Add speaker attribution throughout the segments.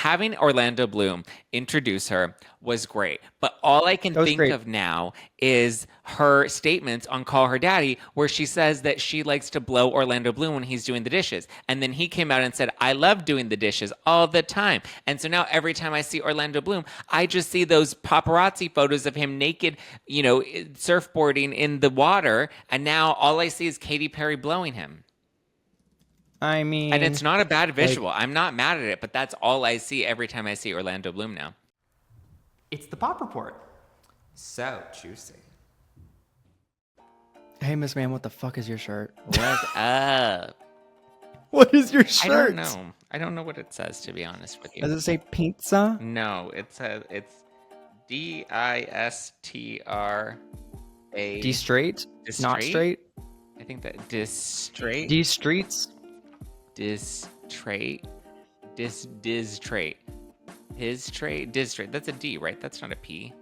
Speaker 1: having Orlando Bloom introduce her was great. But all I can
Speaker 2: That was
Speaker 1: think
Speaker 2: great.
Speaker 1: of now is her statements on Call Her Daddy, where she says that she likes to blow Orlando Bloom when he's doing the dishes. And then he came out and said, I love doing the dishes all the time. And so now every time I see Orlando Bloom, I just see those paparazzi photos of him naked, surfboarding in the water. And now all I see is Katy Perry blowing him.
Speaker 2: I
Speaker 1: And it's
Speaker 2: mean,
Speaker 1: not a bad
Speaker 2: like,
Speaker 1: visual. I'm not mad at it, but that's all I see every time I see Orlando Bloom now.
Speaker 3: It's the Pop Report. So juicy.
Speaker 2: hey, Miss Man, what the fuck is your shirt?
Speaker 1: What's up?
Speaker 2: What is your
Speaker 1: I
Speaker 2: shirt?
Speaker 1: don't know. I don't know what it says, to be honest with you.
Speaker 2: Does it say pizza?
Speaker 1: No, it says it's DISTRA.
Speaker 2: D straight? Not straight?
Speaker 1: I think that distraight.
Speaker 2: D streets?
Speaker 1: Distraight. Distraight. His trait. Distraight. That's a D, right? That's not a P.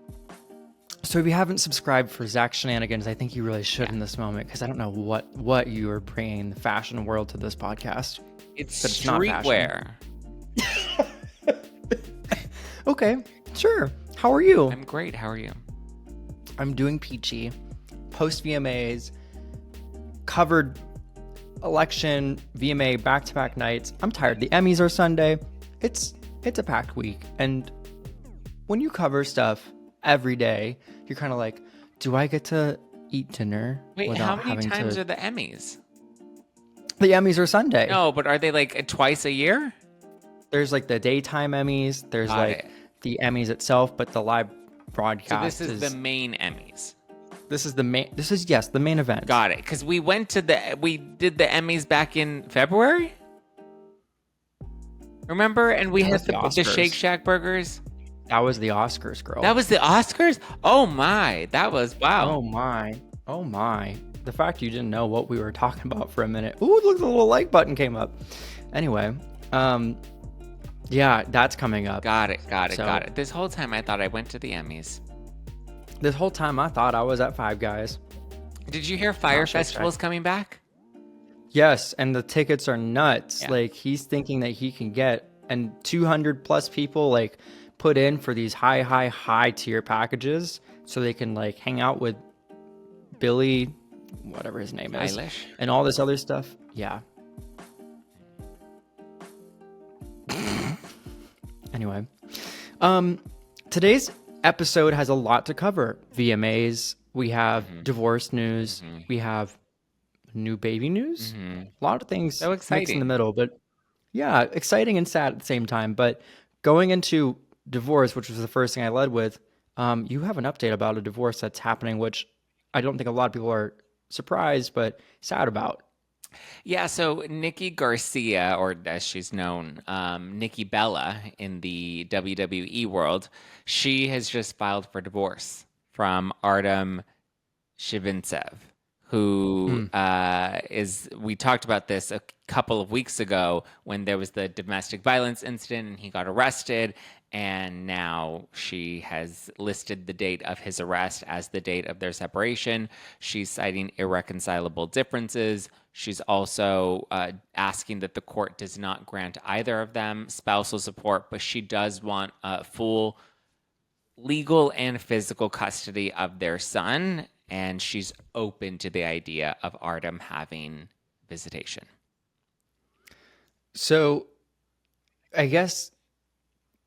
Speaker 2: So if you haven't subscribed for Zack Shenanigans, I think you really should in this moment, because I don't know what you are bringing the fashion world to this podcast.
Speaker 1: It's
Speaker 2: But it's not
Speaker 1: streetwear.
Speaker 2: Okay, sure. How are you?
Speaker 1: I'm great. How are you?
Speaker 2: I'm doing peachy. Post VMAs, covered election, VMA back-to-back nights. I'm tired. The Emmys are Sunday. It's a packed week. And when you cover stuff every day, you're kind of like, do I get to eat dinner?
Speaker 1: Wait,
Speaker 2: without
Speaker 1: how many
Speaker 2: having
Speaker 1: times
Speaker 2: to...
Speaker 1: are the Emmys?
Speaker 2: The Emmys are Sunday.
Speaker 1: No, but are they like twice a year?
Speaker 2: There's like the daytime Emmys. There's
Speaker 1: Got
Speaker 2: like
Speaker 1: it.
Speaker 2: the Emmys itself, but the live
Speaker 1: So
Speaker 2: broadcast
Speaker 1: this is the main Emmys.
Speaker 2: This is the main. This is yes, the main event.
Speaker 1: Got it. Because we did the Emmys back in February. Remember? And we had
Speaker 2: That was
Speaker 1: the
Speaker 2: the Oscars.
Speaker 1: Shake Shack burgers.
Speaker 2: That was the Oscars, girl.
Speaker 1: That was the Oscars? Oh my. That was wow.
Speaker 2: Oh my. Oh my. The fact you didn't know what we were talking about for a minute. Ooh, look, the little like button came up. Anyway, yeah, that's coming up.
Speaker 1: Got it.
Speaker 2: So-
Speaker 1: This whole time I thought I went to the Emmys.
Speaker 2: This whole time I thought I was at Five Guys.
Speaker 1: Did you hear Fire
Speaker 2: Shake Shack.
Speaker 1: Festival's coming back?
Speaker 2: Yes, and the tickets are nuts.
Speaker 1: Yeah.
Speaker 2: Like he's thinking that he can get, and 200 plus people like put in for these high tier packages so they can like hang out with Billy, whatever his name is,
Speaker 1: Eilish?
Speaker 2: and all this other stuff. Yeah. Anyway, today's episode has a lot to cover. VMAs, we have divorce news, we have new baby news. A lot of things
Speaker 1: So
Speaker 2: mixed in
Speaker 1: exciting.
Speaker 2: the middle, but yeah, exciting and sad at the same time. But going into divorce, which was the first thing I led with, you have an update about a divorce that's happening, which I don't think a lot of people are surprised, but sad about.
Speaker 1: Yeah, so Nikki Garcia, or as she's known, Nikki Bella in the WWE world, she has just filed for divorce from Artem Chigvintsev, who we talked about this a couple of weeks ago when there was the domestic violence incident and he got arrested. And now she has listed the date of his arrest as the date of their separation. She's citing irreconcilable differences. She's also asking that the court does not grant either of them spousal support, but she does want full legal and physical custody of their son. And she's open to the idea of Artem having visitation.
Speaker 2: So I guess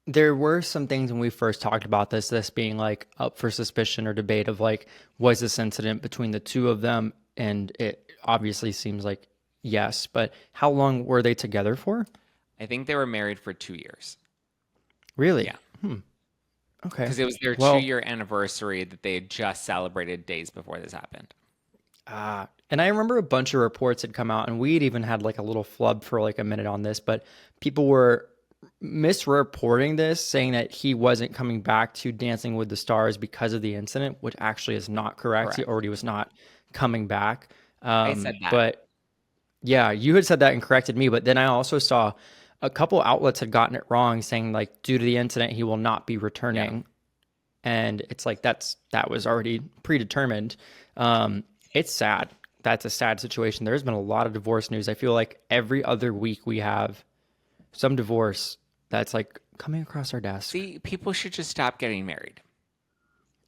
Speaker 2: there were some things when we first talked about this being like up for suspicion or debate of like, was this incident between the two of them? And it obviously seems like yes, but how long were they together for?
Speaker 1: I think they were married for 2 years.
Speaker 2: Really?
Speaker 1: Yeah.
Speaker 2: Okay.
Speaker 1: Because it was their
Speaker 2: Well-
Speaker 1: 2-year anniversary that they had just celebrated days before this happened.
Speaker 2: And I remember a bunch of reports had come out, and we'd even had like a little flub for like a minute on this, but people were misreporting this, saying that he wasn't coming back to Dancing with the Stars because of the incident, which actually is not correct. He already was not coming back.
Speaker 1: I said that.
Speaker 2: But yeah, you had said that and corrected me. But then I also saw a couple outlets had gotten it wrong, saying like due to the incident, he will not be returning. And it's like that was already predetermined. It's sad. That's a sad situation. There's been a lot of divorce news. I feel like every other week we have some divorce that's like coming across our desk.
Speaker 1: See, people should just stop getting married.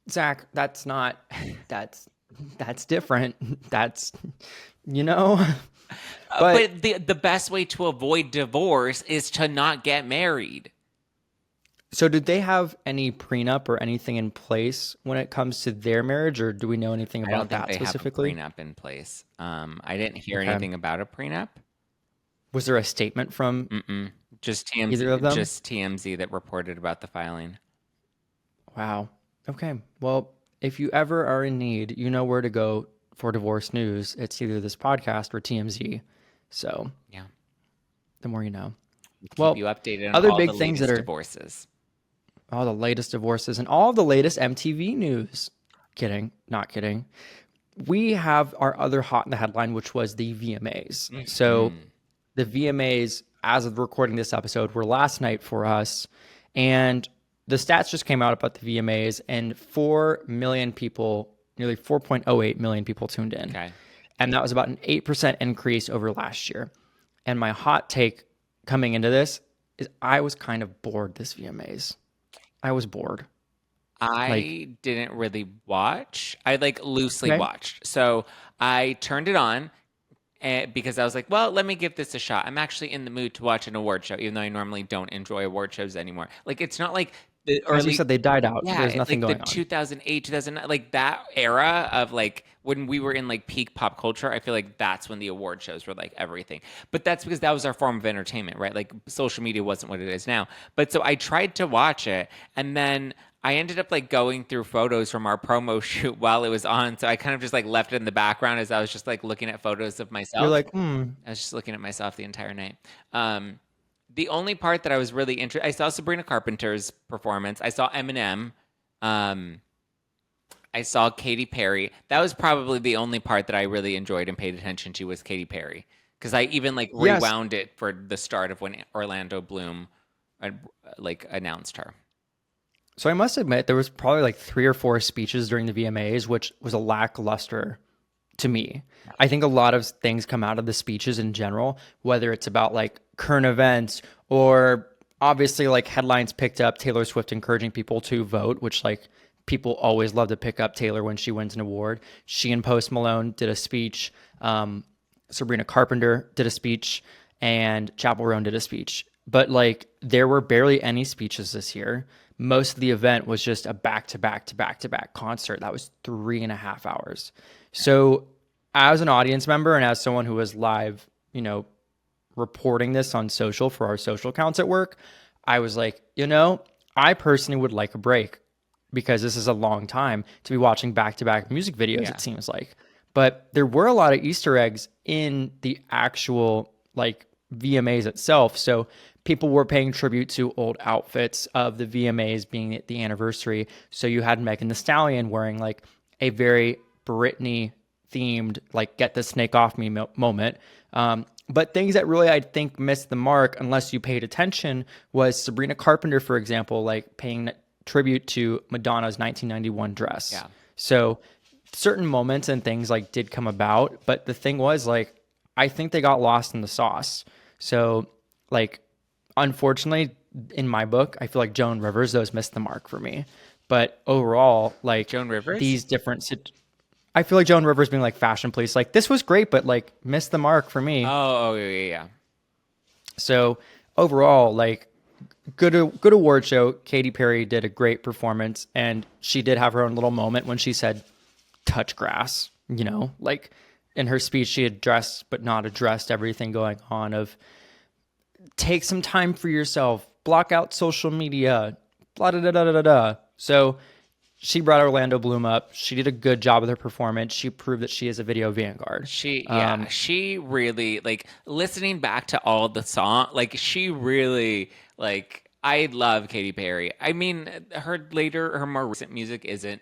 Speaker 2: Zach, that's not, that's different. That's, you know,
Speaker 1: But the best way to avoid divorce is to not get married.
Speaker 2: so did they have any prenup or anything in place when it comes to their marriage, or do we know anything
Speaker 1: I
Speaker 2: about
Speaker 1: don't think
Speaker 2: that
Speaker 1: they
Speaker 2: specifically?
Speaker 1: have a prenup in place. I didn't hear
Speaker 2: Okay.
Speaker 1: anything about a prenup.
Speaker 2: Was there a statement from
Speaker 1: Just
Speaker 2: either of
Speaker 1: TMZ,
Speaker 2: them?
Speaker 1: just TMZ that reported about the filing.
Speaker 2: Wow. Okay. Well, if you ever are in need, you know where to go for divorce news. It's either this podcast or TMZ. So
Speaker 1: Yeah,
Speaker 2: the more you know.
Speaker 1: keep
Speaker 2: Well,
Speaker 1: you updated on
Speaker 2: other
Speaker 1: all
Speaker 2: big
Speaker 1: the
Speaker 2: things
Speaker 1: latest
Speaker 2: that are
Speaker 1: divorces.
Speaker 2: all the latest divorces and all the latest MTV news. Kidding. Not kidding. We have our other hot in the headline, which was the VMAs. So the VMAs, as of recording this episode, were last night for us. And the stats just came out about the VMAs, and 4 million people, nearly 4.08 million people tuned in.
Speaker 1: Okay.
Speaker 2: And that was about an 8% increase over last year. And my hot take coming into this is I was kind of bored this VMAs. I was bored.
Speaker 1: I didn't really watch. I loosely
Speaker 2: Okay.
Speaker 1: watched. So I turned it on because I was like, well, let me give this a shot. I'm actually in the mood to watch an award show, even though I normally don't enjoy award shows anymore. Like, it's not like the
Speaker 2: As you
Speaker 1: early,
Speaker 2: said, they died out.
Speaker 1: yeah,
Speaker 2: There's nothing
Speaker 1: like the
Speaker 2: going on.
Speaker 1: 2008, 2009, like that era of like when we were in like peak pop culture. I feel like that's when the award shows were like everything. But that's because that was our form of entertainment, right? Like social media wasn't what it is now. But so I tried to watch it, and then I ended up like going through photos from our promo shoot while it was on. So I kind of just like left it in the background as I was just like looking at photos of
Speaker 2: You're
Speaker 1: myself.
Speaker 2: like,
Speaker 1: I was just looking at myself the entire night. The only part that I was really interested, I saw Sabrina Carpenter's performance. I saw Eminem. I saw Katy Perry. That was probably the only part that I really enjoyed and paid attention to was Katy Perry. Because I even like
Speaker 2: yes.
Speaker 1: rewound it for the start of when Orlando Bloom like announced her.
Speaker 2: So I must admit, there was probably like 3 or 4 speeches during the VMAs, which was a lackluster to me. I think a lot of things come out of the speeches in general, whether it's about like current events or obviously like headlines picked up Taylor Swift encouraging people to vote, which like people always love to pick up Taylor when she wins an award. She and Post Malone did a speech. Sabrina Carpenter did a speech, and Chappell Roan did a speech. But like there were barely any speeches this year. Most of the event was just a back-to-back concert. That was 3.5 hours. So as an audience member and as someone who was live, you know, reporting this on social for our social accounts at work, I was like, you know, I personally would like a break because this is a long time to be watching back-to-back music videos, it seems like. But there were a lot of Easter eggs in the actual like VMAs itself. So people were paying tribute to old outfits of the VMAs being the anniversary. So you had Megan Thee Stallion wearing like a very Britney themed, like get the snake off me moment. But things that really I think missed the mark, unless you paid attention, was Sabrina Carpenter, for example, like paying tribute to Madonna's 1991 dress.
Speaker 1: Yeah.
Speaker 2: So certain moments and things like did come about, but the thing was like, I think they got lost in the sauce. So like, unfortunately, in my book, I feel like Joan Rivers, those missed the mark for me. But overall, like
Speaker 1: Joan Rivers?
Speaker 2: these different, I feel like Joan Rivers being like fashion police, like this was great, but like missed the mark for me.
Speaker 1: Oh, yeah.
Speaker 2: So overall, like good award show. Katy Perry did a great performance, and she did have her own little moment when she said, touch grass, you know, like in her speech, she addressed, but not addressed everything going on of take some time for yourself, block out social media, blah, da, da, da, da, da. So she brought Orlando Bloom up. She did a good job with her performance. She proved that she is a video vanguard.
Speaker 1: She really like listening back to all the song. Like she really like. I love Katy Perry. I mean, her more recent music isn't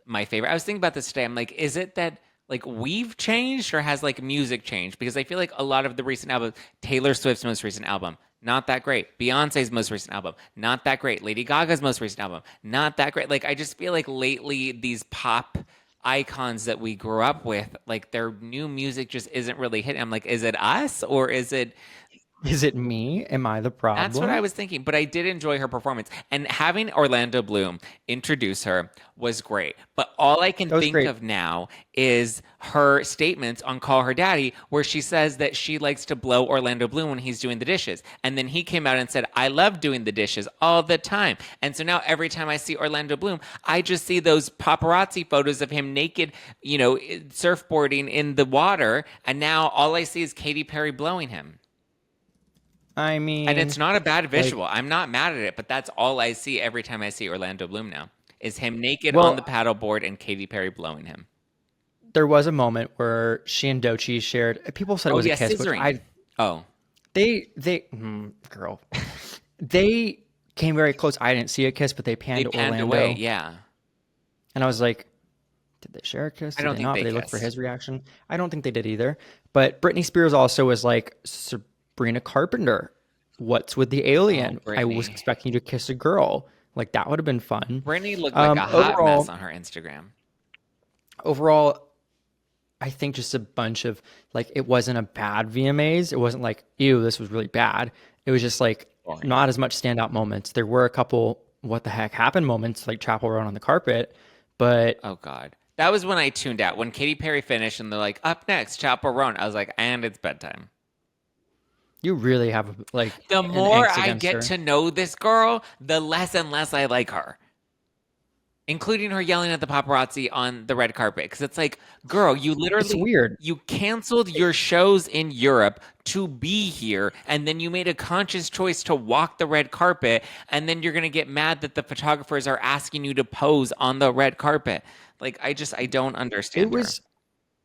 Speaker 1: my favorite. I was thinking about this today. I'm like, is it that like we've changed or has like music changed? Because I feel like a lot of the recent albums, Taylor Swift's most recent album, not that great. Beyonce's most recent album, not that great. Lady Gaga's most recent album, not that great. Like I just feel like lately these pop icons that we grew up with, like their new music just isn't really hitting. I'm like, is it us or is it
Speaker 2: Is it me? Am I the problem?
Speaker 1: That's what I was thinking, but I did enjoy her performance. And having Orlando Bloom introduce her was great. But all I can
Speaker 2: That was
Speaker 1: think
Speaker 2: great.
Speaker 1: of now is her statements on Call Her Daddy, where she says that she likes to blow Orlando Bloom when he's doing the dishes. And then he came out and said, I love doing the dishes all the time. And so now every time I see Orlando Bloom, I just see those paparazzi photos of him naked, surfboarding in the water. And now all I see is Katy Perry blowing him.
Speaker 2: I mean,
Speaker 1: And it's not a bad visual. I'm not mad at it, but that's all I see every time I see Orlando Bloom now is him naked on the paddleboard and Katy Perry blowing him.
Speaker 2: there was a moment where she and Doechii shared. People said it was a kiss,
Speaker 1: scissoring.
Speaker 2: Girl, they came very close. I didn't see a kiss, but they panned to Orlando.
Speaker 1: Away, yeah.
Speaker 2: And I was like, did they share a kiss?
Speaker 1: I don't think
Speaker 2: not?
Speaker 1: they
Speaker 2: But they looked for
Speaker 1: kissed.
Speaker 2: his reaction. I don't think they did either. But Britney Spears also was like, Sabrina Carpenter, what's with the alien? I was
Speaker 1: Britney.
Speaker 2: expecting you to kiss a girl. Like, that would have been fun.
Speaker 1: Brittany looked like a hot mess on her Instagram.
Speaker 2: Overall, I think just a bunch of, like, it wasn't a bad VMAs. It wasn't like, ew, this was really bad. It was just like not as much standout moments. There were a couple what the heck happened moments, like Chappell Roan on the carpet, but
Speaker 1: Oh, God. That was when I tuned out. When Katy Perry finished and they're like, up next, Chappell Roan. I was like, and it's bedtime.
Speaker 2: you really have, like,
Speaker 1: The
Speaker 2: an
Speaker 1: more
Speaker 2: angst
Speaker 1: I
Speaker 2: against
Speaker 1: get
Speaker 2: her.
Speaker 1: to know this girl, the less and less I like her. Including her yelling at the paparazzi on the red carpet. Because it's like, girl, you literally...
Speaker 2: It's weird.
Speaker 1: You canceled your shows in Europe to be here, and then you made a conscious choice to walk the red carpet, and then you're going to get mad that the photographers are asking you to pose on the red carpet. Like, I don't understand
Speaker 2: It was,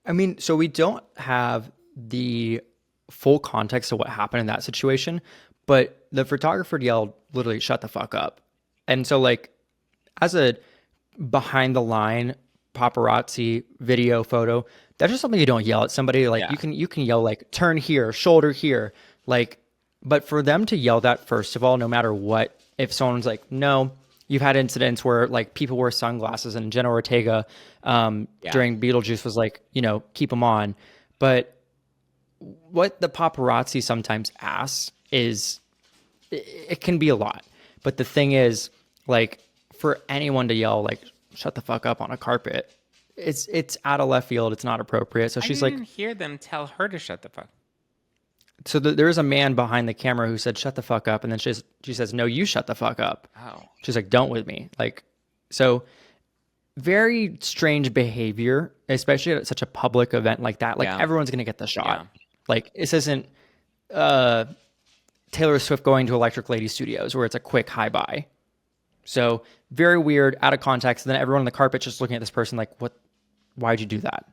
Speaker 2: I mean, so we don't have the full context of what happened in that situation, but the photographer yelled, literally, shut the fuck up. And so, like, as a behind the line paparazzi video photo, that's just something you don't yell at somebody. Like, you can yell, like, turn here, shoulder here, like, but for them to yell that, first of all, no matter what, if someone's like, no, you've had incidents where, like, people wear sunglasses, and Jenna Ortega during Beetlejuice was like, keep them on. But what the paparazzi sometimes asks is, it can be a lot. But the thing is, like, for anyone to yell, like, shut the fuck up on a carpet, it's out of left field. It's not appropriate. So she's
Speaker 1: I
Speaker 2: like,
Speaker 1: didn't hear them tell her to shut the fuck.
Speaker 2: so there is a man behind the camera who said, shut the fuck up. And then she says, no, you shut the fuck up.
Speaker 1: Oh.
Speaker 2: She's like, don't with me. Like, so very strange behavior, especially at such a public event like that. Like, everyone's going to get the shot.
Speaker 1: Yeah.
Speaker 2: Like, this isn't Taylor Swift going to Electric Lady Studios where it's a quick hi bye. So very weird, out of context. And then everyone on the carpet just looking at this person like, what? Why'd you do that?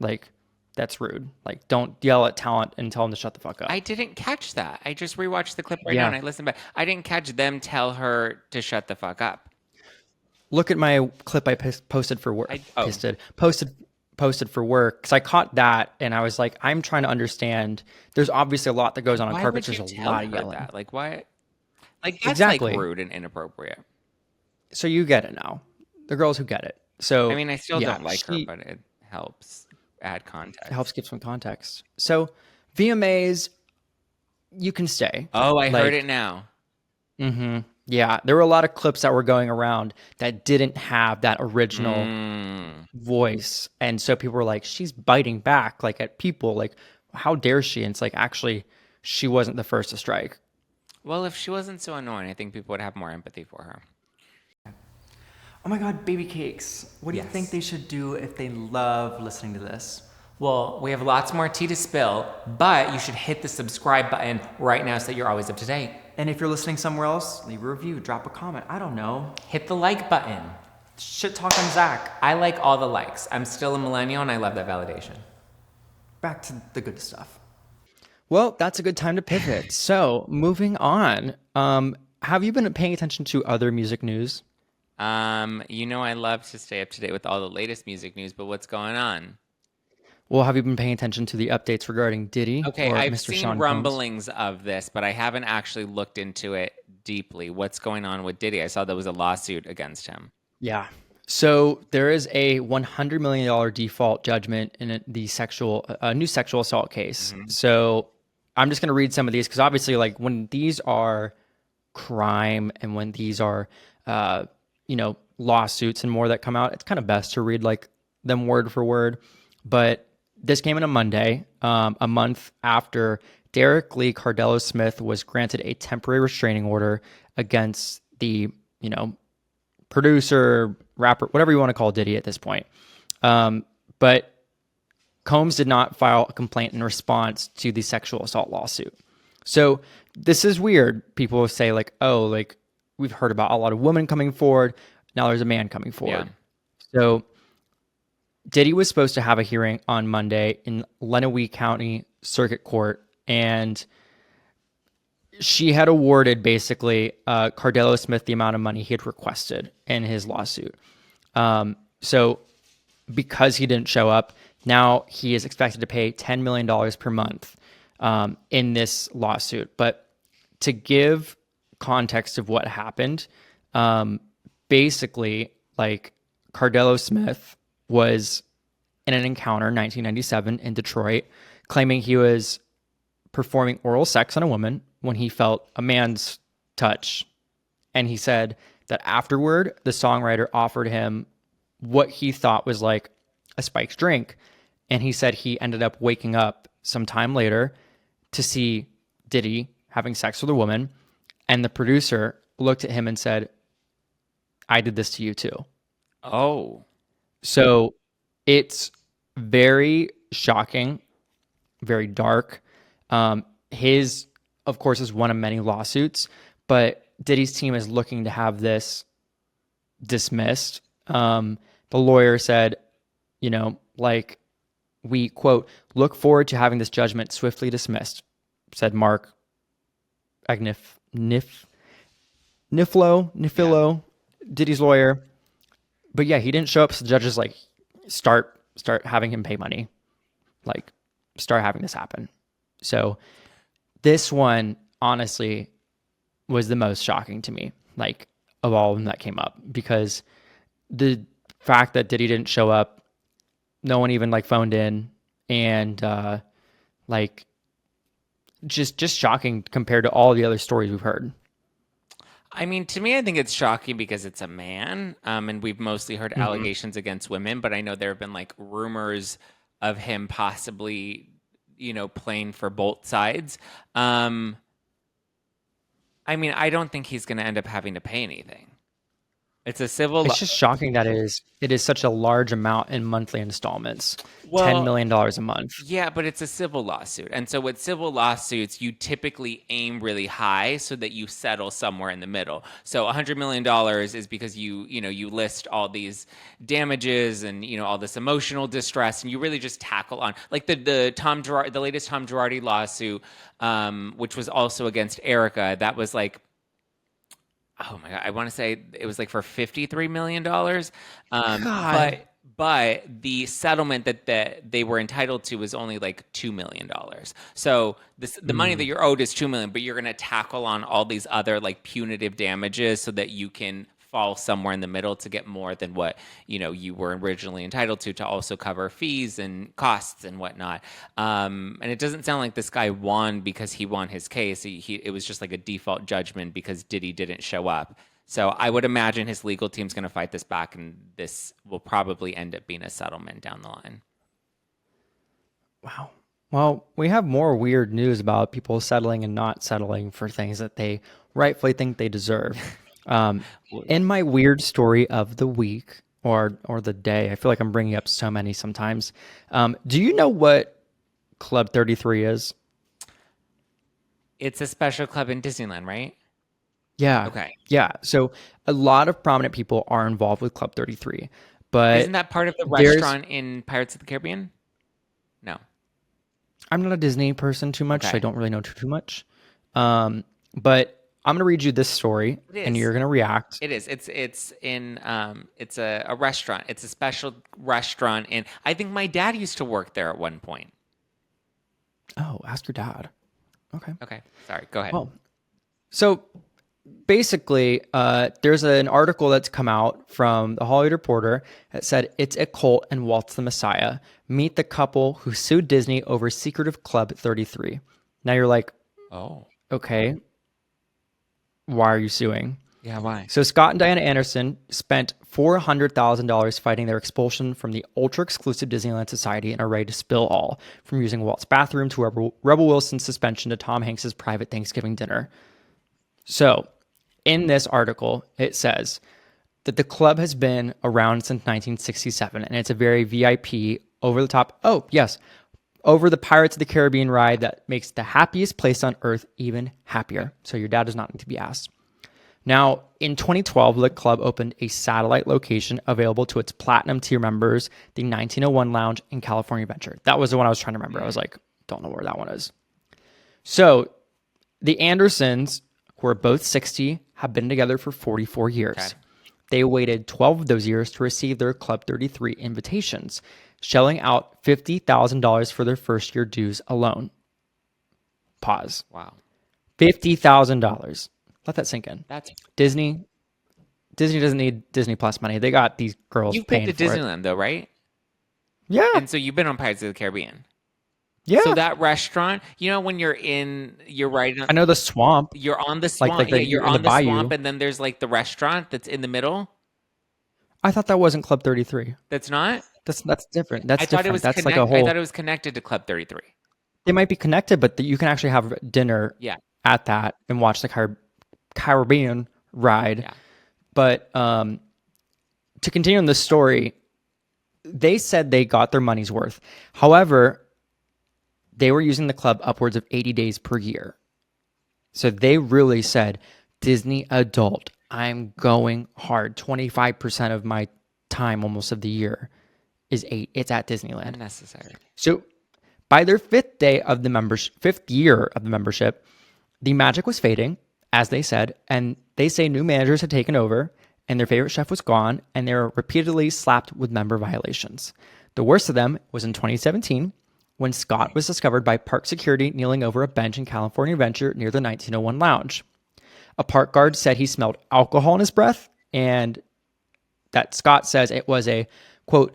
Speaker 2: Like, that's rude. Like, don't yell at talent and tell them to shut the fuck up.
Speaker 1: I didn't catch that. I just rewatched the clip right now and I listened back. I didn't catch them tell her to shut the fuck up.
Speaker 2: Look at my clip I posted for work.
Speaker 1: Oh.
Speaker 2: Posted for work, because I caught that and I was like, I'm trying to understand. There's obviously a lot that goes on
Speaker 1: Why
Speaker 2: carpets.
Speaker 1: would
Speaker 2: There's
Speaker 1: you
Speaker 2: a
Speaker 1: tell
Speaker 2: lot of
Speaker 1: her
Speaker 2: yelling.
Speaker 1: that? Like, why? Like, that's
Speaker 2: Exactly.
Speaker 1: like rude and inappropriate.
Speaker 2: So you get it now. The girls who get it. So
Speaker 1: I mean, I still
Speaker 2: yeah,
Speaker 1: don't like her, but it helps add context.
Speaker 2: it helps give some context. So VMAs, you can stay.
Speaker 1: Oh, I
Speaker 2: Like,
Speaker 1: heard it now.
Speaker 2: Mm-hmm. Yeah, there were a lot of clips that were going around that didn't have that original voice, and so people were like, "She's biting back, like, at people. Like, how dare she?" And it's like, actually, she wasn't the first to strike.
Speaker 1: Well, if she wasn't so annoying, I think people would have more empathy for her.
Speaker 3: Oh my God, baby cakes. What do you
Speaker 1: Yes.
Speaker 3: think they should do if they love listening to this?
Speaker 1: Well, we have lots more tea to spill, but you should hit the subscribe button right now so that you're always up to date.
Speaker 3: And if you're listening somewhere else, leave a review, drop a comment. I don't know.
Speaker 1: Hit the like button.
Speaker 3: Shit talk on Zack.
Speaker 1: I like all the likes. I'm still a millennial and I love that validation.
Speaker 3: Back to the good stuff.
Speaker 2: Well, that's a good time to pivot. So, moving on. Have you been paying attention to other music news?
Speaker 1: I love to stay up to date with all the latest music news, but what's going on?
Speaker 2: Well, have you been paying attention to the updates regarding Diddy?
Speaker 1: Okay,
Speaker 2: or
Speaker 1: I've
Speaker 2: Mr.
Speaker 1: seen
Speaker 2: Sean Combs?
Speaker 1: rumblings of this, but I haven't actually looked into it deeply. What's going on with Diddy? I saw there was a lawsuit against him.
Speaker 2: Yeah. So there is a $100 million default judgment in the new sexual assault case. So I'm just going to read some of these because obviously, like, when these are crime and when these are, lawsuits and more that come out, it's kind of best to read like them word for word. But this came in a Monday, a month after Derek Lee Cardello Smith was granted a temporary restraining order against the, producer, rapper, whatever you want to call Diddy at this point. But Combs did not file a complaint in response to the sexual assault lawsuit. So this is weird. People will say like, oh, like we've heard about a lot of women coming forward. Now there's a man coming forward. Yeah. So Diddy was supposed to have a hearing on Monday in Lenawee County Circuit Court, and she had awarded basically Cardello Smith the amount of money he had requested in his lawsuit. So because he didn't show up, now he is expected to pay $10 million per month in this lawsuit. But to give context of what happened, basically, like Cardello Smith was in an encounter in 1997 in Detroit, claiming he was performing oral sex on a woman when he felt a man's touch. And he said that afterward, the songwriter offered him what he thought was like a spiked drink. And he said he ended up waking up some time later to see Diddy having sex with a woman. And the producer looked at him and said, I did this to you too.
Speaker 1: Oh.
Speaker 2: So it's very shocking, very dark. His, of course, is one of many lawsuits, but Diddy's team is looking to have this dismissed. The lawyer said, we, quote, look forward to having this judgment swiftly dismissed, said Mark Nifilo, Diddy's lawyer. But yeah, he didn't show up, so the judges like start having him pay money, like start having this happen. So this one honestly was the most shocking to me, like of all of them that came up, because the fact that Diddy didn't show up, no one even like phoned in, and just shocking compared to all the other stories we've heard.
Speaker 1: I mean, to me, I think it's shocking because it's a man, and we've mostly heard allegations against women, but I know there have been like rumors of him possibly, playing for both sides. I mean, I don't think he's going to end up having to pay anything. It's a civil.
Speaker 2: It's just shocking that it is such a large amount in monthly installments. $10 million a month.
Speaker 1: Yeah, but it's a civil lawsuit. And so with civil lawsuits, you typically aim really high so that you settle somewhere in the middle. So $100 million is because you list all these damages and, all this emotional distress, and you really just tackle on like the latest Tom Girardi lawsuit, which was also against Erica. That was like, oh my God, I want to say it was like for $53 million. But the settlement that they were entitled to was only like $2 million. So the money that you're owed is $2 million, but you're going to tackle on all these other like punitive damages so that you can fall somewhere in the middle to get more than what you were originally entitled to also cover fees and costs and whatnot. And it doesn't sound like this guy won because he won his case. It was just like a default judgment because Diddy didn't show up. So I would imagine his legal team's going to fight this back, and this will probably end up being a settlement down the line.
Speaker 2: Wow. Well, we have more weird news about people settling and not settling for things that they rightfully think they deserve. In my weird story of the week or the day, I feel like I'm bringing up so many sometimes. Do you know what Club 33 is?
Speaker 1: It's a special club in Disneyland, right?
Speaker 2: Yeah.
Speaker 1: Okay.
Speaker 2: Yeah. So a lot of prominent people are involved with Club 33, but
Speaker 1: isn't that part of the restaurant in Pirates of the Caribbean? No.
Speaker 2: I'm not a Disney person too much,
Speaker 1: Okay.
Speaker 2: so I don't really know too much. But I'm going to read you this story, and you're going to react.
Speaker 1: It is. It's in it's a restaurant. It's a special restaurant, and I think my dad used to work there at one point.
Speaker 2: Oh, ask your dad. Okay.
Speaker 1: Okay. Sorry. Go ahead.
Speaker 2: Well, so basically, there's an article that's come out from the Hollywood Reporter that said it's a cult and Walt's the Messiah. Meet the couple who sued Disney over secretive Club 33. Now you're like,
Speaker 1: Oh.
Speaker 2: okay, why are you suing?
Speaker 1: Yeah, why?
Speaker 2: So Scott and Diana Anderson spent $400,000 fighting their expulsion from the ultra-exclusive Disneyland Society and are ready to spill all, from using Walt's bathroom to Rebel Wilson's suspension to Tom Hanks's private Thanksgiving dinner. So in this article, it says that the club has been around since 1967, and it's a very VIP, over-the-top, over the Pirates of the Caribbean ride that makes the happiest place on earth even happier. So your dad does not need to be asked. Now, in 2012, the club opened a satellite location available to its platinum tier members, the 1901 Lounge in California Adventure. That was the one I was trying to remember. I was like, don't know where that one is. So the Andersons, who are both 60, have been together for 44 years. Okay. They waited 12 of those years to receive their Club 33 invitations, shelling out $50,000 for their first year dues alone. Pause.
Speaker 1: Wow.
Speaker 2: $50,000. Let that sink in.
Speaker 1: That's
Speaker 2: Disney doesn't need Disney Plus money. They got these girls
Speaker 1: You've
Speaker 2: paying
Speaker 1: been to
Speaker 2: for
Speaker 1: Disneyland, though, right?
Speaker 2: Yeah.
Speaker 1: And so you've been on Pirates of the Caribbean.
Speaker 2: Yeah.
Speaker 1: So that restaurant, when you're right on,
Speaker 2: I know the swamp.
Speaker 1: You're on the swamp.
Speaker 2: Like
Speaker 1: you're on the
Speaker 2: bayou.
Speaker 1: swamp, and then there's like the restaurant that's in the middle.
Speaker 2: I thought that wasn't Club 33.
Speaker 1: That's not?
Speaker 2: That's different. That's
Speaker 1: I thought
Speaker 2: different.
Speaker 1: it was
Speaker 2: That's like a whole.
Speaker 1: I thought it was connected to Club 33.
Speaker 2: They might be connected, but you can actually have dinner at that and watch the Caribbean ride.
Speaker 1: Yeah.
Speaker 2: But to continue on the story, they said they got their money's worth. However, they were using the club upwards of 80 days per year. So they really said, Disney adult, I'm going hard. 25% of my time almost of the year it's at Disneyland.
Speaker 1: Unnecessary.
Speaker 2: So by their fifth year of the membership, the magic was fading, as they said, and they say new managers had taken over and their favorite chef was gone, and they were repeatedly slapped with member violations. The worst of them was in 2017 when Scott was discovered by park security kneeling over a bench in California Adventure near the 1901 Lounge. A park guard said he smelled alcohol in his breath, and that Scott says it was a, quote,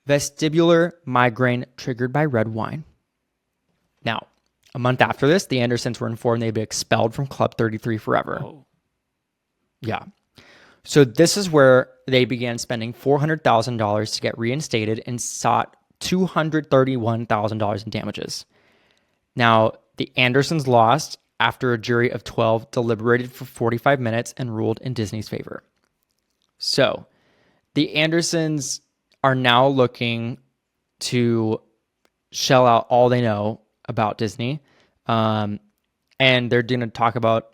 Speaker 2: vestibular migraine triggered by red wine. Now, a month after this, the Andersons were informed they'd be expelled from Club 33 forever. Oh. Yeah. So this is where they began spending $400,000 to get reinstated and sought $231,000 in damages. Now, the Andersons lost after a jury of 12 deliberated for 45 minutes and ruled in Disney's favor. So, the Andersons are now looking to shell out all they know about Disney, and they're going to talk about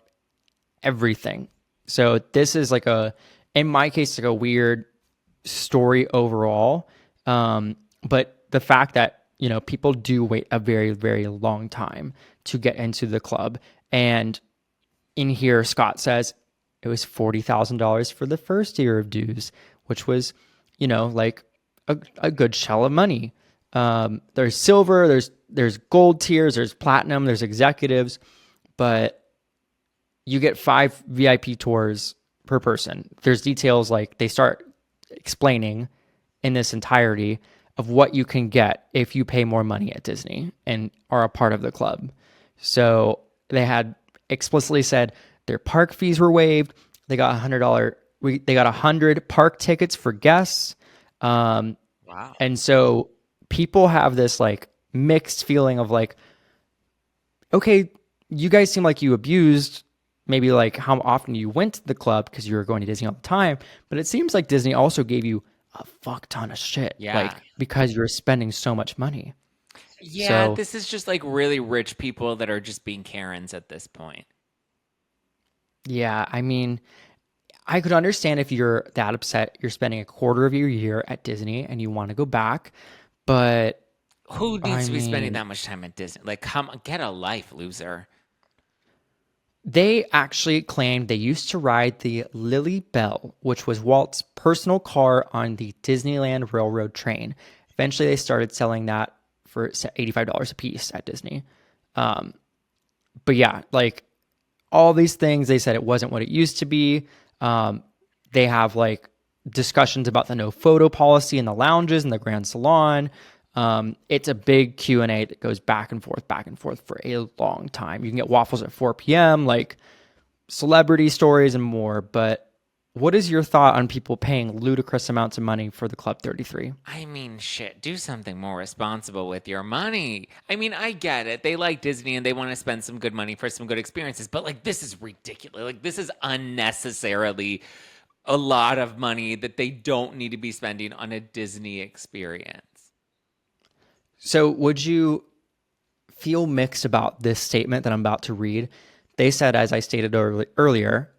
Speaker 2: everything. So this is in my case, like a weird story overall. But the fact that, people do wait a very, very long time to get into the club. And in here, Scott says it was $40,000 for the first year of dues, which was, like a good shell of money. There's silver, there's gold tiers, there's platinum, there's executives, but you get 5 VIP tours per person. There's details like they start explaining in this entirety of what you can get if you pay more money at Disney and are a part of the club. So they had explicitly said their park fees were waived. They got they got 100 park tickets for guests. Wow. And so people have this mixed feeling of okay, you guys seem like you abused maybe how often you went to the club because you were going to Disney all the time, but it seems like Disney also gave you a fuck ton of shit.
Speaker 1: Yeah.
Speaker 2: Because you're spending so much money.
Speaker 1: Yeah,
Speaker 2: So,
Speaker 1: this is just really rich people that are just being Karens at this point.
Speaker 2: yeah, I mean, I could understand if you're that upset, you're spending a quarter of your year at Disney and you want to go back, but
Speaker 1: who needs to be spending that much time at Disney? Come get a life, loser.
Speaker 2: They actually claimed they used to ride the Lily Bell, which was Walt's personal car on the Disneyland Railroad train. Eventually, they started selling that for $85 a piece at Disney. But yeah, all these things, they said it wasn't what it used to be. They have discussions about the no photo policy in the lounges and the Grand Salon. It's a big Q&A that goes back and forth for a long time. You can get waffles at 4 p.m., like celebrity stories and more. But what is your thought on people paying ludicrous amounts of money for the Club 33?
Speaker 1: I mean, shit, do something more responsible with your money. I mean, I get it. They like Disney and they want to spend some good money for some good experiences, but like, this is ridiculous. Like, this is unnecessarily a lot of money that they don't need to be spending on a Disney experience.
Speaker 2: So would you feel mixed about this statement that I'm about to read? They said, as I stated earlier,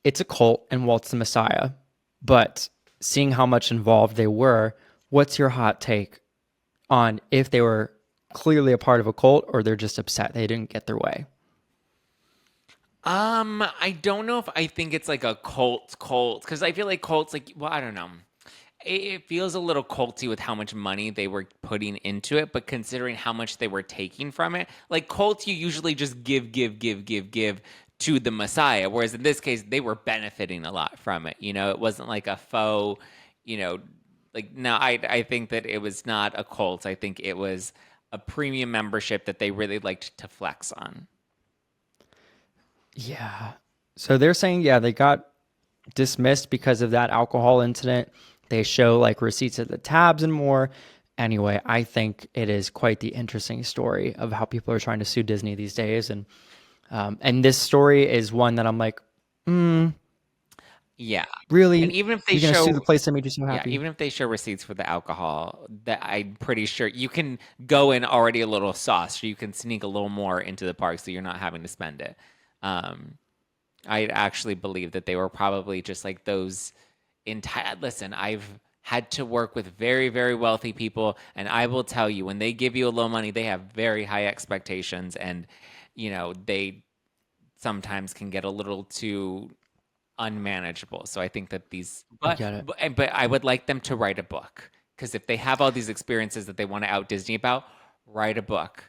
Speaker 2: it's a cult and Walt's the Messiah. But seeing how much involved they were, what's your hot take on if they were clearly a part of a cult or they're just upset they didn't get their way?
Speaker 1: I don't know if I think it's like a cult, because I feel like cults, like, well, I don't know. It feels a little culty with how much money they were putting into it, but considering how much they were taking from it, like cults, you usually just give to the Messiah. Whereas in this case, they were benefiting a lot from it. You know, it wasn't like a faux, you know, like, no, I think that it was not a cult. I think it was a premium membership that they really liked to flex on.
Speaker 2: Yeah. So they're saying, yeah, they got dismissed because of that alcohol incident. They show like receipts at the tabs and more. Anyway, I think it is quite the interesting story of how people are trying to sue Disney these days. And this story is one that I'm like,
Speaker 1: Yeah.
Speaker 2: really?
Speaker 1: And even if they
Speaker 2: You're going to
Speaker 1: show,
Speaker 2: sue the place that made you so
Speaker 1: yeah,
Speaker 2: happy?
Speaker 1: even if they show receipts for the alcohol, that I'm pretty sure you can go in already a little sauce, so you can sneak a little more into the park, so you're not having to spend it. I actually believe that they were probably just like those entire. Listen, I've had to work with very, very wealthy people, and I will tell you, when they give you a little money, they have very high expectations, and they sometimes can get a little too unmanageable. So I think that these,
Speaker 2: I
Speaker 1: but
Speaker 2: get it.
Speaker 1: but I would like them to write a book, because if they have all these experiences that they want to out Disney about, write a book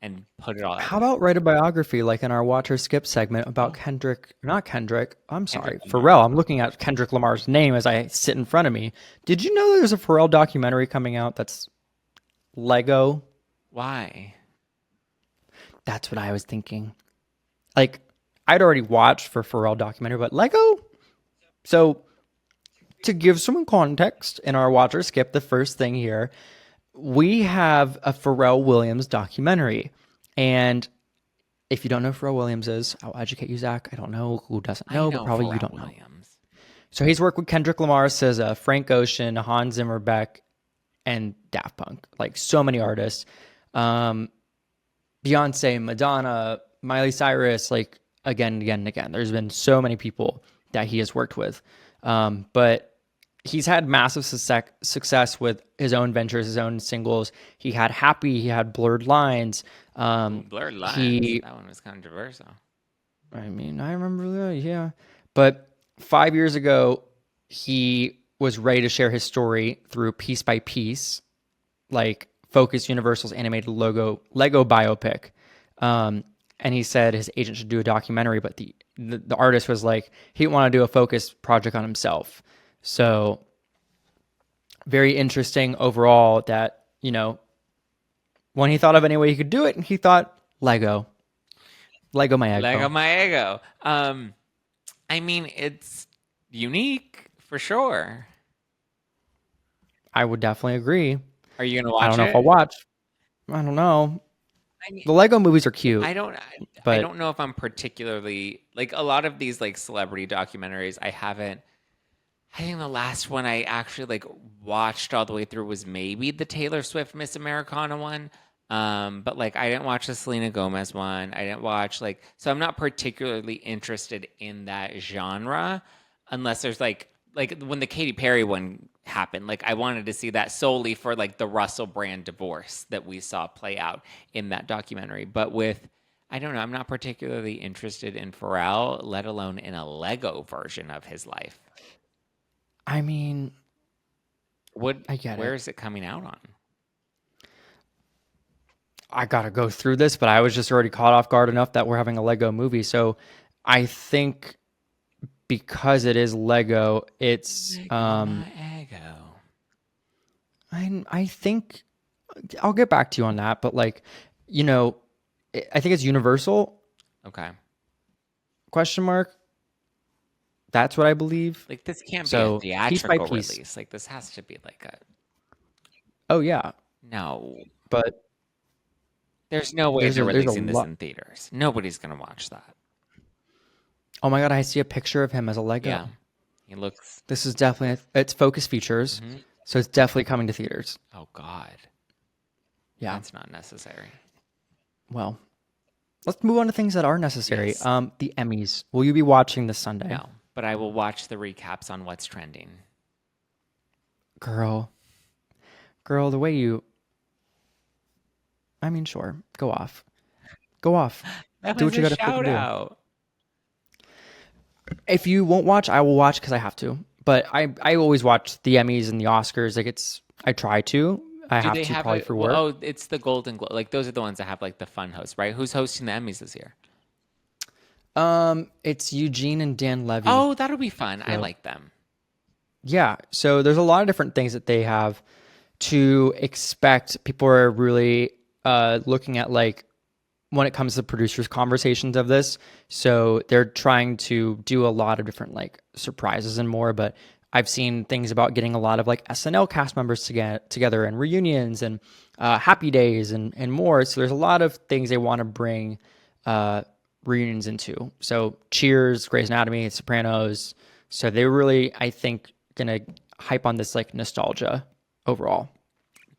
Speaker 1: and put it all out
Speaker 2: How
Speaker 1: there.
Speaker 2: about write a biography like in our Watch or Skip segment about I'm sorry,
Speaker 1: Kendrick Lamar.
Speaker 2: Pharrell. I'm looking at Kendrick Lamar's name as I sit in front of me. Did you know there's a Pharrell documentary coming out that's Lego?
Speaker 1: Why?
Speaker 2: That's what I was thinking. Like, I'd already watched for Pharrell documentary, but Lego? So, to give some context in our Watch or Skip, the first thing here, we have a Pharrell Williams documentary. And if you don't know who Pharrell Williams is, I'll educate you, Zach. I don't know who doesn't
Speaker 1: I
Speaker 2: know, but
Speaker 1: know
Speaker 2: probably you
Speaker 1: Pharrell
Speaker 2: don't know.
Speaker 1: Williams.
Speaker 2: So he's worked with Kendrick Lamar, SZA, Frank Ocean, Hans Zimmer, Beck, and Daft Punk. Like so many artists. Beyonce, Madonna, Miley Cyrus, like again and again and again. There's been so many people that he has worked with. But he's had massive success with his own ventures, his own singles. He had Happy, he had Blurred Lines.
Speaker 1: Blurred Lines.
Speaker 2: He,
Speaker 1: That one was controversial.
Speaker 2: I mean, I remember that, yeah. But 5 years ago, he was ready to share his story through Piece by Piece, like Focus Universal's animated Lego biopic. And he said his agent should do a documentary, but the artist was like, he didn't want to do a Focus project on himself. So very interesting overall that, when he thought of any way he could do it, he thought Lego my
Speaker 1: Lego
Speaker 2: ego.
Speaker 1: my ego. I mean, it's unique for sure.
Speaker 2: I would definitely agree.
Speaker 1: Are you gonna
Speaker 2: I
Speaker 1: watch
Speaker 2: don't know if
Speaker 1: it?
Speaker 2: I'll watch. I don't know.
Speaker 1: I mean,
Speaker 2: The Lego movies are cute,
Speaker 1: I don't. I
Speaker 2: but
Speaker 1: don't know if I'm particularly like a lot of these like celebrity documentaries. I haven't. I think the last one I actually like watched all the way through was maybe the Taylor Swift Miss Americana one. But like I didn't watch the Selena Gomez one. I didn't watch so I'm not particularly interested in that genre unless there's like when the Katy Perry one happened. Like I wanted to see that solely for like the Russell Brand divorce that we saw play out in that documentary. But with I don't know, I'm not particularly interested in Pharrell, let alone in a Lego version of his life.
Speaker 2: I mean, I get
Speaker 1: Where
Speaker 2: it.
Speaker 1: is it coming out on?
Speaker 2: I gotta go through this, but I was just already caught off guard enough that we're having a Lego movie. So I think because it is Lego, it's
Speaker 1: Lego my ego.
Speaker 2: I think I'll get back to you on that, but like, you know, I think it's Universal
Speaker 1: Okay.
Speaker 2: question mark. That's what I believe.
Speaker 1: Like this can't be a
Speaker 2: So piece by
Speaker 1: theatrical
Speaker 2: piece.
Speaker 1: release. Like this has to be like a
Speaker 2: Oh yeah,
Speaker 1: no.
Speaker 2: but
Speaker 1: There's no way they're
Speaker 2: there's a
Speaker 1: releasing this
Speaker 2: lot.
Speaker 1: in theaters. Nobody's gonna watch that.
Speaker 2: Oh my god, I see a picture of him as a
Speaker 1: Yeah.
Speaker 2: Lego.
Speaker 1: He looks
Speaker 2: This is definitely it's Focus Features,
Speaker 1: mhm.
Speaker 2: so it's definitely coming to theaters.
Speaker 1: Oh God.
Speaker 2: Yeah.
Speaker 1: That's not necessary.
Speaker 2: Well, let's move on to things that are necessary.
Speaker 1: Yes.
Speaker 2: The Emmys. Will you be watching this Sunday?
Speaker 1: No. But I will watch the recaps on what's trending.
Speaker 2: Girl, the way you. I mean, sure, go off,
Speaker 1: That
Speaker 2: do
Speaker 1: was
Speaker 2: what you
Speaker 1: a
Speaker 2: got to freaking
Speaker 1: shout
Speaker 2: do.
Speaker 1: out.
Speaker 2: If you won't watch, I will watch because I have to. But I always watch the Emmys and the Oscars. Like I try to. I
Speaker 1: Do
Speaker 2: have
Speaker 1: they
Speaker 2: to
Speaker 1: have
Speaker 2: probably
Speaker 1: a
Speaker 2: for
Speaker 1: well,
Speaker 2: work.
Speaker 1: oh, it's the Golden Globe. Like those are the ones that have like the fun hosts, right? Who's hosting the Emmys this year?
Speaker 2: It's Eugene and Dan Levy.
Speaker 1: Oh, that'll be fun. I
Speaker 2: So
Speaker 1: like them.
Speaker 2: yeah, so there's a lot of different things that they have to expect. People are really looking at like when it comes to producers' conversations of this. So they're trying to do a lot of different like surprises and more. But I've seen things about getting a lot of like SNL cast members together and reunions and happy days and more. So there's a lot of things they want to bring reunions into. So Cheers, Grey's Anatomy, Sopranos. So they really, I think, gonna hype on this like nostalgia overall.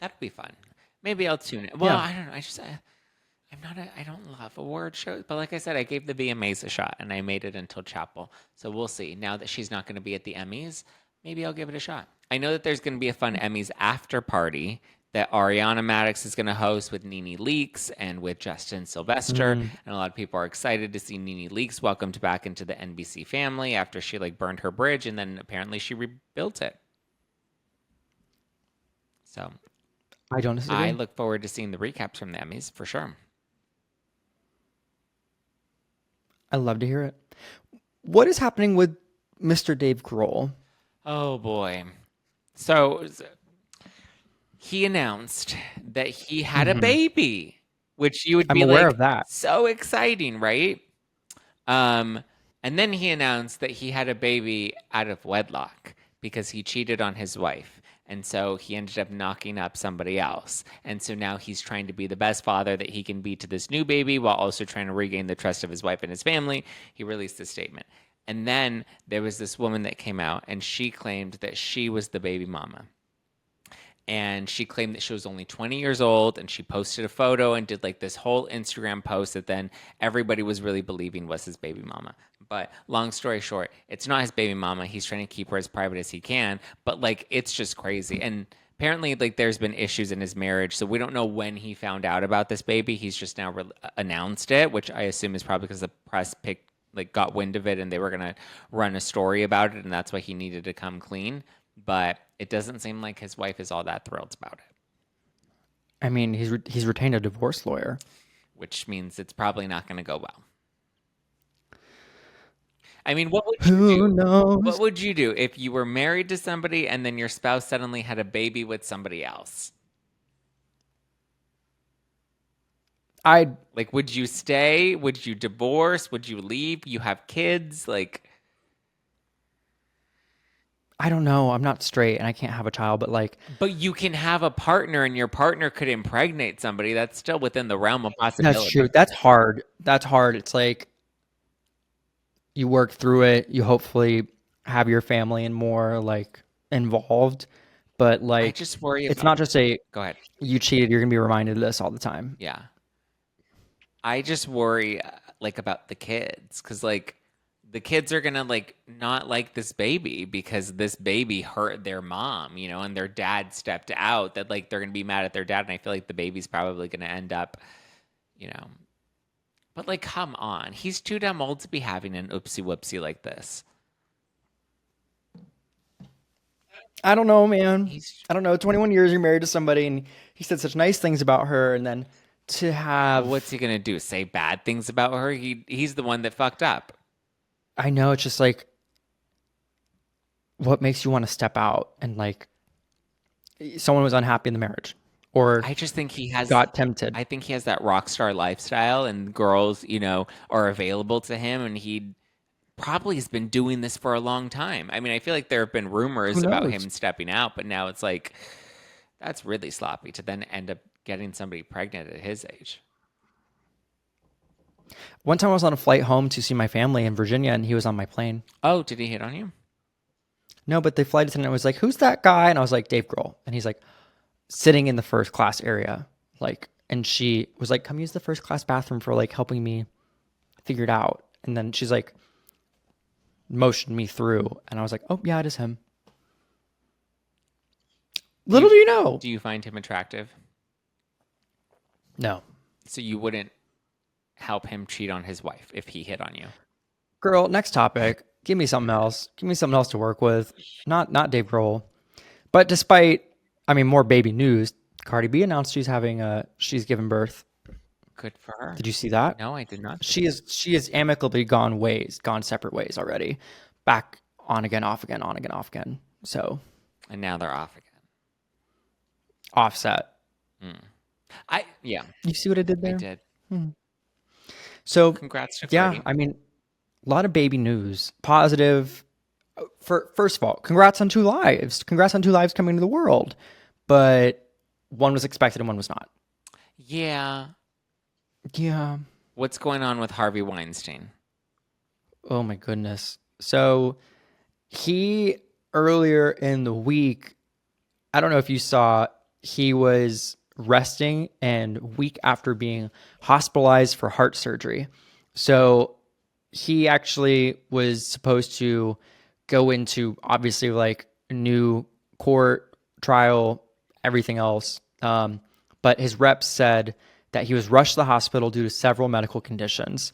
Speaker 1: That'd be fun. Maybe I'll tune it. Well,
Speaker 2: Yeah.
Speaker 1: I don't know. I'm not I don't love award shows, but like I said, I gave the VMAs a shot and I made it until Chappell. So we'll see. Now that she's not going to be at the Emmys, maybe I'll give it a shot. I know that there's going to be a fun Emmys after party that Ariana Madix is going to host with Nene Leakes and with Justin Sylvester. And a lot of people are excited to see Nene Leakes welcomed back into the NBC family after she like burned her bridge and then apparently she rebuilt it. So
Speaker 2: I don't disagree.
Speaker 1: I look forward to seeing the recaps from the Emmys for sure.
Speaker 2: I love to hear it. What is happening with Mr. Dave Grohl?
Speaker 1: Oh boy. So he announced that he had a baby, which you would
Speaker 2: I'm
Speaker 1: be
Speaker 2: aware
Speaker 1: like
Speaker 2: of that.
Speaker 1: so exciting, right? And then he announced that he had a baby out of wedlock because he cheated on his wife. And so he ended up knocking up somebody else. And so now he's trying to be the best father that he can be to this new baby while also trying to regain the trust of his wife and his family. He released this statement. And then there was this woman that came out and she claimed that she was the baby mama. And she claimed that she was only 20 years old and she posted a photo and did like this whole Instagram post that then everybody was really believing was his baby mama. But long story short, it's not his baby mama. He's trying to keep her as private as he can, but like it's just crazy. And apparently like there's been issues in his marriage, so we don't know when he found out about this baby. He's just now announced it, which I assume is probably because the press got wind of it and they were going to run a story about it and that's why he needed to come clean. But it doesn't seem like his wife is all that thrilled about it.
Speaker 2: I mean, he's retained a divorce lawyer,
Speaker 1: which means it's probably not going to go well. I mean, what would you
Speaker 2: Who
Speaker 1: do?
Speaker 2: knows?
Speaker 1: What would you do if you were married to somebody and then your spouse suddenly had a baby with somebody else? Like, would you stay? Would you divorce? Would you leave? You have kids? Like,
Speaker 2: I don't know. I'm not straight and I can't have a child, but like,
Speaker 1: but you can have a partner and your partner could impregnate somebody. That's still within the realm of possibility.
Speaker 2: that's true. That's hard. It's like you work through it. You hopefully have your family and more like involved, but
Speaker 1: I
Speaker 2: like,
Speaker 1: just worry
Speaker 2: it's
Speaker 1: about.
Speaker 2: not just
Speaker 1: Go ahead.
Speaker 2: you cheated. You're going to be reminded of this all the time.
Speaker 1: Yeah. I just worry like about the kids because like the kids are gonna like not like this baby because this baby hurt their mom, you know, and their dad stepped out. That like they're gonna be mad at their dad, and I feel like the baby's probably gonna end up, you know. But like, come on, he's too damn old to be having an oopsie whoopsie like this.
Speaker 2: I don't know, man.
Speaker 1: He's
Speaker 2: I don't know. 21 years you're married to somebody and he said such nice things about her, and then to have
Speaker 1: what's he gonna do? Say bad things about her? He's the one that fucked up.
Speaker 2: I know, it's just like what makes you want to step out and like someone was unhappy in the marriage or
Speaker 1: I just think he has.
Speaker 2: got tempted.
Speaker 1: I think he has that rock star lifestyle, and girls, are available to him, and he probably has been doing this for a long time. I mean, I feel like there have been
Speaker 2: Who
Speaker 1: rumors about
Speaker 2: knows?
Speaker 1: him stepping out, but now it's like that's really sloppy to then end up getting somebody pregnant at his age.
Speaker 2: One time I was on a flight home to see my family in Virginia, and he was on my plane.
Speaker 1: Oh, did he hit on you?
Speaker 2: No, but the flight attendant was like, "Who's that guy?" And I was like, "Dave Grohl." And he's like, sitting in the first class area, like, and she was like, "Come use the first class bathroom for like helping me figure it out." And then she's like, motioned me through, and I was like, "Oh yeah, it is him." Little do you know.
Speaker 1: Do you find him attractive?
Speaker 2: No,
Speaker 1: So you wouldn't help him cheat on his wife if he hit on you?
Speaker 2: girl. Next topic. Give me something else. Give me something else to work with. Not Dave Grohl. But despite, more baby news. Cardi B announced she's given birth.
Speaker 1: Good for her.
Speaker 2: Did you see that?
Speaker 1: No, I did not.
Speaker 2: She is amicably gone separate ways already. Back on again, off again, on again, off again. So
Speaker 1: And now they're off again.
Speaker 2: offset.
Speaker 1: Yeah,
Speaker 2: You see what I did
Speaker 1: I
Speaker 2: there?
Speaker 1: did.
Speaker 2: So
Speaker 1: Congrats to
Speaker 2: yeah,
Speaker 1: Cardi.
Speaker 2: a lot of baby news. Positive. First of all, congrats on 2 lives. Congrats on 2 lives coming to the world. But one was expected and one was not.
Speaker 1: Yeah.
Speaker 2: Yeah.
Speaker 1: What's going on with Harvey Weinstein?
Speaker 2: Oh my goodness. So he earlier in the week, I don't know if you saw, he was resting and week after being hospitalized for heart surgery. So he actually was supposed to go into obviously like a new court trial, everything else. But his reps said that he was rushed to the hospital due to several medical conditions.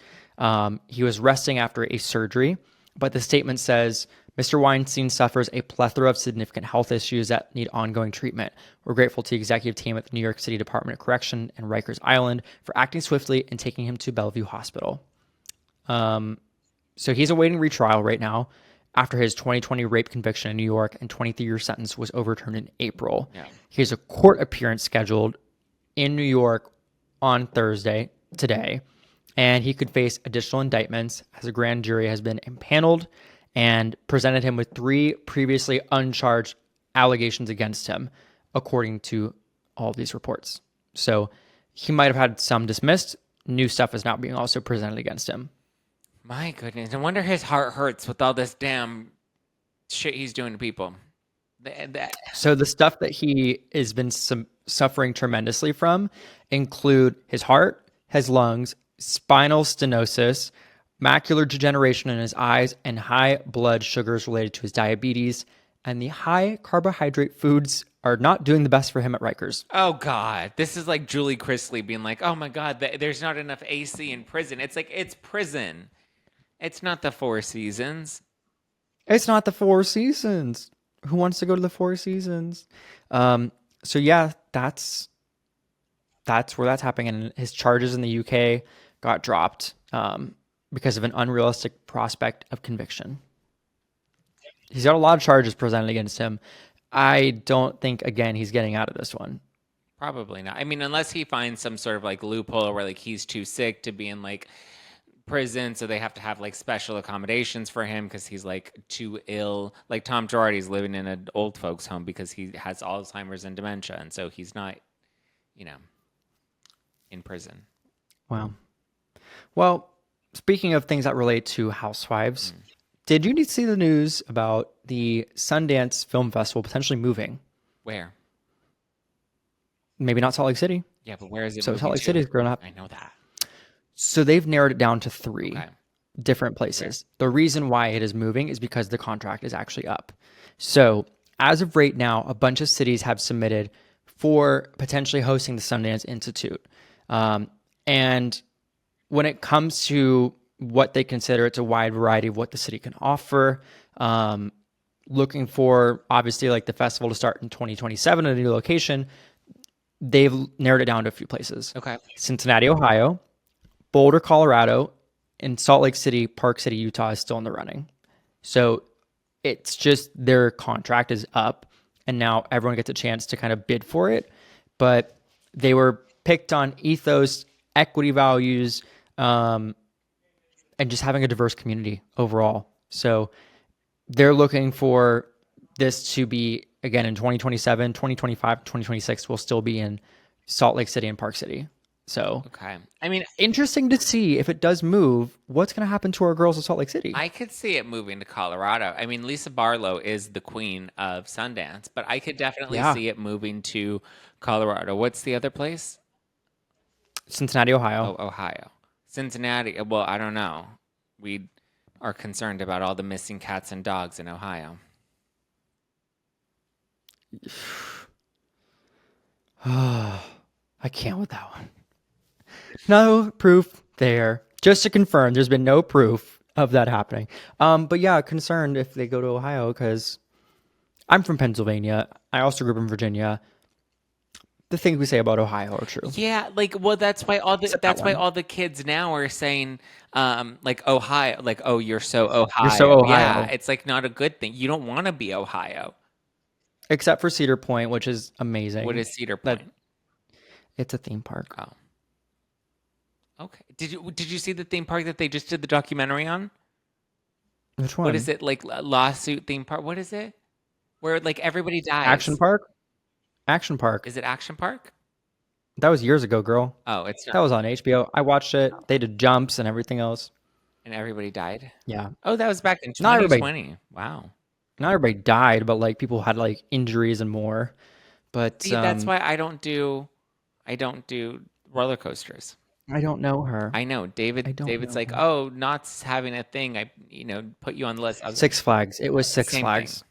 Speaker 2: He was resting after a surgery, but the statement says Mr. Weinstein suffers a plethora of significant health issues that need ongoing treatment. We're grateful to the executive team at the New York City Department of Correction and Rikers Island for acting swiftly and taking him to Bellevue Hospital. So he's awaiting retrial right now after his 2020 rape conviction in New York and 23-year sentence was overturned in April.
Speaker 1: Yeah.
Speaker 2: He has a court appearance scheduled in New York on Thursday, today, and he could face additional indictments as a grand jury has been impaneled and presented him with 3 previously uncharged allegations against him, according to all of these reports. So he might have had some dismissed. New stuff is now being also presented against him.
Speaker 1: My goodness. No wonder his heart hurts with all this damn shit he's doing to people.
Speaker 2: So the stuff that he has been suffering tremendously from include his heart, his lungs, spinal stenosis, macular degeneration in his eyes, and high blood sugars related to his diabetes. And the high carbohydrate foods are not doing the best for him at Rikers.
Speaker 1: Oh, God. This is like Julie Chrisley being like, oh, my God, there's not enough AC in prison. It's like, it's prison. It's not the Four Seasons.
Speaker 2: It's not the Four Seasons. Who wants to go to the Four Seasons? So yeah, that's where that's happening. And his charges in the UK got dropped because of an unrealistic prospect of conviction. He's got a lot of charges presented against him. I don't think, again, he's getting out of this one.
Speaker 1: Probably not. I mean, unless he finds some sort of like loophole where like he's too sick to be in like prison, so they have to have like special accommodations for him because he's like too ill. Like Tom Girardi's living in an old folks home because he has Alzheimer's and dementia, and so he's not, in prison.
Speaker 2: Wow. Well, speaking of things that relate to housewives, did you need to see the news about the Sundance Film Festival potentially moving?
Speaker 1: Where?
Speaker 2: Maybe not Salt Lake City.
Speaker 1: Yeah, but where is it?
Speaker 2: So
Speaker 1: moving
Speaker 2: Salt Lake
Speaker 1: to?
Speaker 2: City is grown up.
Speaker 1: I know that.
Speaker 2: So they've narrowed it down to 3
Speaker 1: Okay.
Speaker 2: different places. The reason why it is moving is because the contract is actually up. So as of right now, a bunch of cities have submitted for potentially hosting the Sundance Institute. And when it comes to what they consider, it's a wide variety of what the city can offer. Looking for, obviously, like the festival to start in 2027 at a new location. They've narrowed it down to a few places.
Speaker 1: Okay.
Speaker 2: Cincinnati, Ohio, Boulder, Colorado, and Salt Lake City, Park City, Utah is still in the running. So it's just their contract is up, and now everyone gets a chance to kind of bid for it. but they were picked on ethos, equity values, and just having a diverse community overall. So they're looking for this to be, again, in 2027, 2025, 2026, will still be in Salt Lake City and Park City. So
Speaker 1: Okay. I mean,
Speaker 2: interesting to see if it does move, what's going to happen to our girls in Salt Lake City.
Speaker 1: I could see it moving to Colorado. I mean, Lisa Barlow is the queen of Sundance, but I could definitely see it moving to Colorado. What's the other place?
Speaker 2: Cincinnati, Ohio.
Speaker 1: Oh, Ohio. Cincinnati. Well, I don't know. We are concerned about all the missing cats and dogs in Ohio.
Speaker 2: I can't with that one. No proof there. Just to confirm, there's been no proof of that happening. But yeah, concerned if they go to Ohio because I'm from Pennsylvania. I also grew up in Virginia. The things we say about Ohio are true.
Speaker 1: Yeah, like, well, that's why all the kids now are saying, like, Ohio, like, oh, you're so Ohio.
Speaker 2: You're so Ohio.
Speaker 1: Yeah, it's like not a good thing. You don't want to be Ohio.
Speaker 2: Except for Cedar Point, which is amazing.
Speaker 1: What is Cedar Point?
Speaker 2: It's a theme park.
Speaker 1: Oh, okay. Did you see the theme park that they just did the documentary on?
Speaker 2: Which one?
Speaker 1: What is it, like, lawsuit theme park? What is it? Where like everybody dies.
Speaker 2: Action Park? Action Park.
Speaker 1: Is it Action Park?
Speaker 2: That was years ago, girl.
Speaker 1: Oh, it's not.
Speaker 2: That was on HBO. I watched it. They did jumps and everything else.
Speaker 1: And everybody died?
Speaker 2: Yeah.
Speaker 1: Oh, that was back in
Speaker 2: Not everybody-
Speaker 1: 2020. Wow.
Speaker 2: Not everybody died, but like people had like injuries and more. But
Speaker 1: See, that's why I don't do roller coasters.
Speaker 2: I don't know her.
Speaker 1: I know. David's
Speaker 2: know
Speaker 1: like, oh, not having a thing. I put you on the list. I was
Speaker 2: Six Flags. It was Six
Speaker 1: Same
Speaker 2: Flags.
Speaker 1: thing.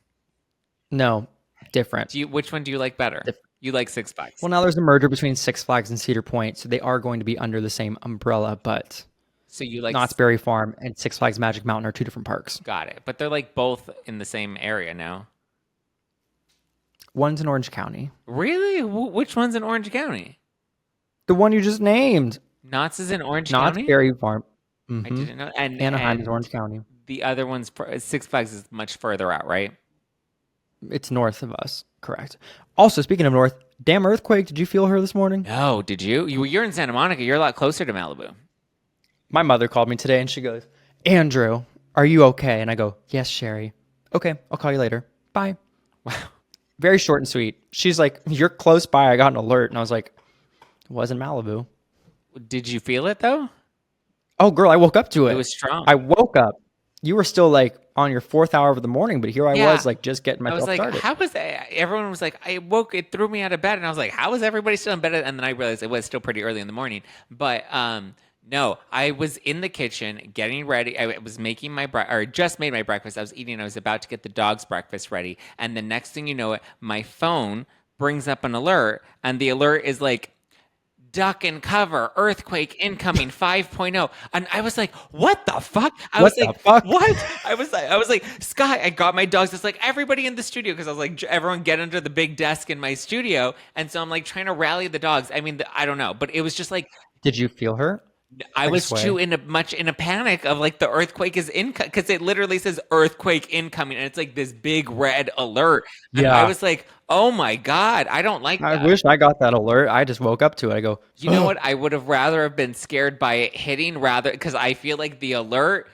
Speaker 2: No, different.
Speaker 1: Which one do you like better? You like Six Flags.
Speaker 2: Well, now there's a merger between Six Flags and Cedar Point, so they are going to be under the same umbrella, but
Speaker 1: So you like
Speaker 2: Knott's Berry Farm and Six Flags Magic Mountain are two different parks.
Speaker 1: Got it. But they're like both in the same area now.
Speaker 2: One's in Orange County.
Speaker 1: Really? Which one's in Orange County?
Speaker 2: The one you just named.
Speaker 1: Knott's is in Orange
Speaker 2: Knott's
Speaker 1: County?
Speaker 2: Berry Farm.
Speaker 1: I didn't know. And
Speaker 2: Anaheim
Speaker 1: and
Speaker 2: is Orange County.
Speaker 1: the other one's Six Flags is much further out, right?
Speaker 2: It's north of us, correct. Also, speaking of north, damn earthquake, did you feel her this morning?
Speaker 1: No, did you? You're in Santa Monica. You're a lot closer to Malibu.
Speaker 2: My mother called me today and she goes, Andrew, are you okay? And I go, yes, Sherry. Okay, I'll call you later. Bye.
Speaker 1: Wow.
Speaker 2: Very short and sweet. She's like, you're close by. I got an alert. And I was like, it wasn't Malibu.
Speaker 1: Did you feel it though?
Speaker 2: Oh, girl, I woke up to it.
Speaker 1: It was strong.
Speaker 2: I woke up. You were still like on your 4th hour of the morning, but here I was like just getting
Speaker 1: I
Speaker 2: myself
Speaker 1: was like,
Speaker 2: started.
Speaker 1: how was everyone was like, I woke, it threw me out of bed, and I was like, how is everybody still in bed? And then I realized it was still pretty early in the morning. But no, I was in the kitchen getting ready. I was making just made my breakfast. I was eating. I was about to get the dog's breakfast ready, and the next thing you know, my phone brings up an alert, and the alert is like, duck and cover, earthquake incoming 5.0. And I was like, what the fuck? I was like, what? I was like, Sky, I got my dogs. It's like everybody in the studio. Cause I was like, everyone get under the big desk in my studio. And so I'm like trying to rally the dogs. I mean, I don't know, but it was just like,
Speaker 2: Did you feel her?
Speaker 1: I was too in a panic of like the earthquake is incoming, because it literally says earthquake incoming and it's like this big red alert. And I was like, oh my God, I don't like that.
Speaker 2: I wish I got that alert. I just woke up to it. I go,
Speaker 1: you know what? I would have rather have been scared by it hitting because I feel like the alert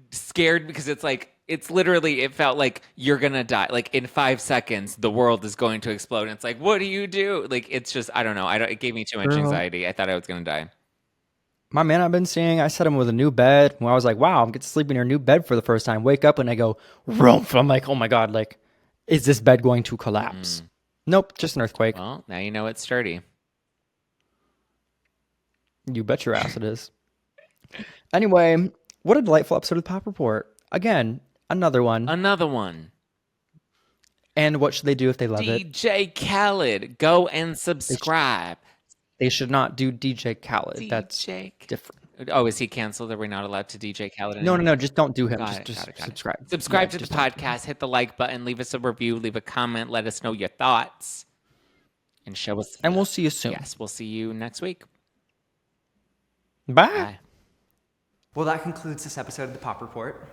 Speaker 1: scared because it's like, it's literally, it felt like you're going to die. Like in 5 seconds, the world is going to explode. And it's like, what do you do? Like, it's just, I don't know. It gave me too much anxiety. I thought I was going to die.
Speaker 2: My man I've been seeing, I set him with a new bed. When I was like, wow, I'm getting to sleep in your new bed for the first time. Wake up and I go, rumph. I'm like, oh my God, like, is this bed going to collapse? Nope, just an earthquake.
Speaker 1: Well, now you know it's sturdy.
Speaker 2: You bet your ass it is. Anyway, what a delightful episode of the Pop Report. Again, another one.
Speaker 1: Another one.
Speaker 2: And what should they do if they love it?
Speaker 1: DJ Khaled, go and subscribe.
Speaker 2: They should not do DJ Khaled. That's different.
Speaker 1: Oh, is he canceled? Are we not allowed to DJ Khaled anymore?
Speaker 2: No. Just don't do him.
Speaker 1: Got
Speaker 2: Just
Speaker 1: it.
Speaker 2: subscribe.
Speaker 1: Subscribe to the podcast. Hit the like button. Leave us a review. Leave a comment. Let us know your thoughts. And show us.
Speaker 2: And we'll see you soon.
Speaker 1: Yes, we'll see you next week.
Speaker 2: Bye.
Speaker 1: Bye.
Speaker 3: Well, that concludes this episode of the Pop Report.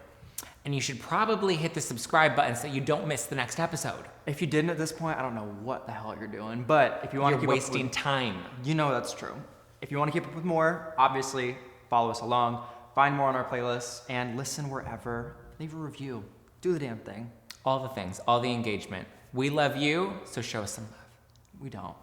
Speaker 1: And you should probably hit the subscribe button so you don't miss the next episode.
Speaker 3: If you didn't at this point, I don't know what the hell you're doing. But if you want to keep
Speaker 1: wasting time.
Speaker 3: You know that's true. If you want to keep up with more, obviously follow us along, find more on our playlists, and listen wherever. Leave a review. Do the damn thing.
Speaker 1: All the things, all the engagement. We love you, so show us some love.
Speaker 3: We don't.